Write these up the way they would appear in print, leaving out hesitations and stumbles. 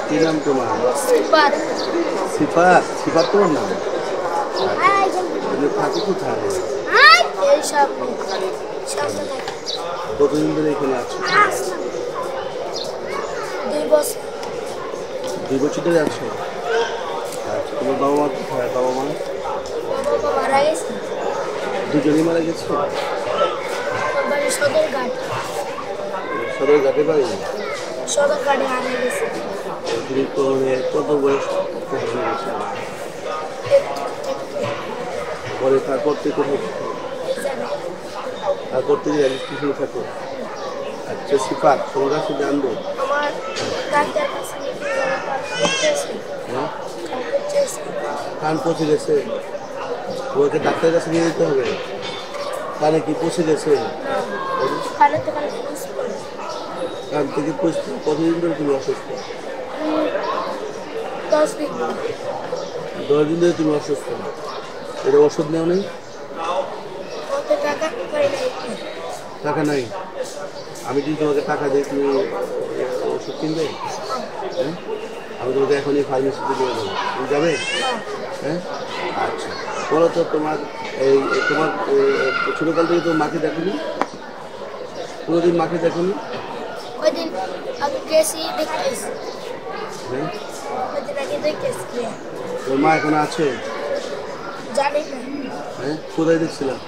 কি নাম তোমার? সিফাত। সিফাত। সিফাত তোমার নাম? তুমি থাকো কোথায়? এই সামনে সামনে থাকে। কতদিন ধরে এখানে আছো? 2 বছর। 2 বছর ধরে আছো? আচ্ছা, তোমার বাবা মা কোথায়? বাবা মা বাবা মারা গেছে। দুজনেই মারা গেছে? আমার বাড়ি সদরঘাট। সদর ঘাটে বাড়ি? সদরঘাটে হারা গেছে। তুমি তো মানে কত বয়স পড়াশোনা করছো? পরে তারপর থেকে কোথায় থাকো? এই জায়গায় তারপর থেকে রেল স্টেশনে থাকো? আচ্ছা সিফাত, তোমার কাছে জানবো। আমার ডাক্তার কাছে নিতে যাওয়ার কান করতেছে। হ্যাঁ, কান করতেছে। কান পচে গেছে? তোমাকে ডাক্তারের কাছে নিয়ে যেতে হবে। কানে কি পচে গেছে? না, কানে তো কানে পুষ পড়ে। কান থেকে পচতে কতদিন ধরে তুমি অসুস্থ? 10 দিন। 10 দিন ধরে তুমি অসুস্থ? এটা ওষুধ নেও নেই? কত টাকা পাই নাই। টাকা নাই? আমি যদি তোমাকে টাকা দিই তুমি ওষুধ কিনবে? হ্যাঁ, আমি তোমাকে এখনই ফার্মেসিতে দিয়ে দেবো, তুমি যাবে? হ্যাঁ, আচ্ছা। বলো তো তোমার এই তোমার ছোটোকাল থেকে তোমার মাকে দেখোনি? কোনোদিন মাকে দেখোনি? ওই দিন আমি গেছি দেখতেছি। হ্যাঁ, ওই দিন আগে দেখতেছি। তোর মা এখন আছে? জানি না। হ্যাঁ, কোথায় দেখছিলাম?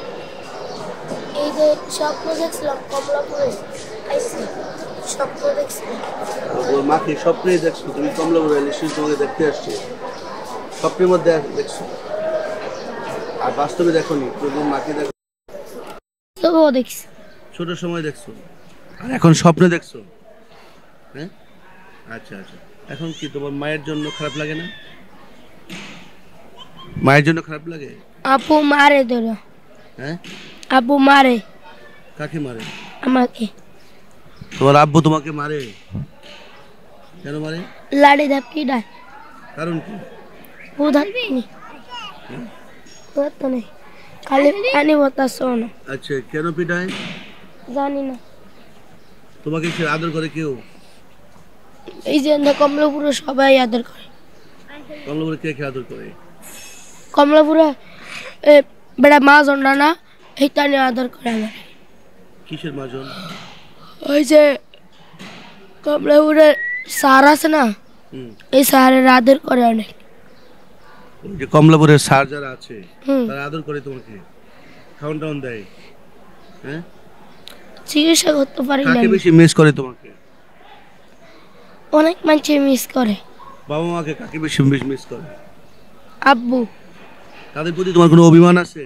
এই যে স্বপ্ন দেখছিলাম কমলাপুরে আইসি। স্বপ্ন দেখছিলাম। ওর মাকে স্বপ্নেই দেখছো? তুমি কমলাপুরে নিশ্চয়ই তোমাকে দেখতে আসছে, স্বপ্নের মধ্যে দেখছো, আর বাস্তবে দেখোনি? কোনোদিন মাকে দেখো? তবুও দেখছি। ছোট সময় দেখছো, আর এখন স্বপ্নে দেখছো? হ্যাঁ, আচ্ছা আচ্ছা। এখন কি তোমার মায়ের জন্য খারাপ লাগে না? মায়ের জন্য খারাপ লাগে? আপু মারে ধরো। হ্যাঁ, আপু মারে কাকে মারে? আমাকে। তোমার আব্বু তোমাকে মারে? কেন মারে? লাড়ি দা পিডায়। কারণ কি? উধার নি। উধার তো নেই, খালি পানি বাতাস শোনো। আচ্ছা, কেন পিটায়? জানি না। তোমাকে সে আদর করে কেউ? এই যে কমলাপুরে সবাই আদর করে। কমলাপুরে কে কে আদর করে? কমলাপুরে বেড়া মা জন্ডা না, এইটা নিয়ে আদর করে আমার। কিসের মাজন? ওই যে কমলাপুরে সার আছে না, হুম, এই সারের আদর করে অনেক। ওই যে কমলাপুরের স্যার যারা আছে হুম, তারা আদর করে তোমাকে, খাওয়ান টাউন দেয়? হ্যাঁ, চিকিৎসা করতে পারি না। কাকে বেশি মিস করে তোমাকে? অনেক মানুষ মিস করে। বাবা মাকে কাকে বেশি মিস করে? আব্বু। তাদের প্রতি তোমার কোনো অভিমান আছে?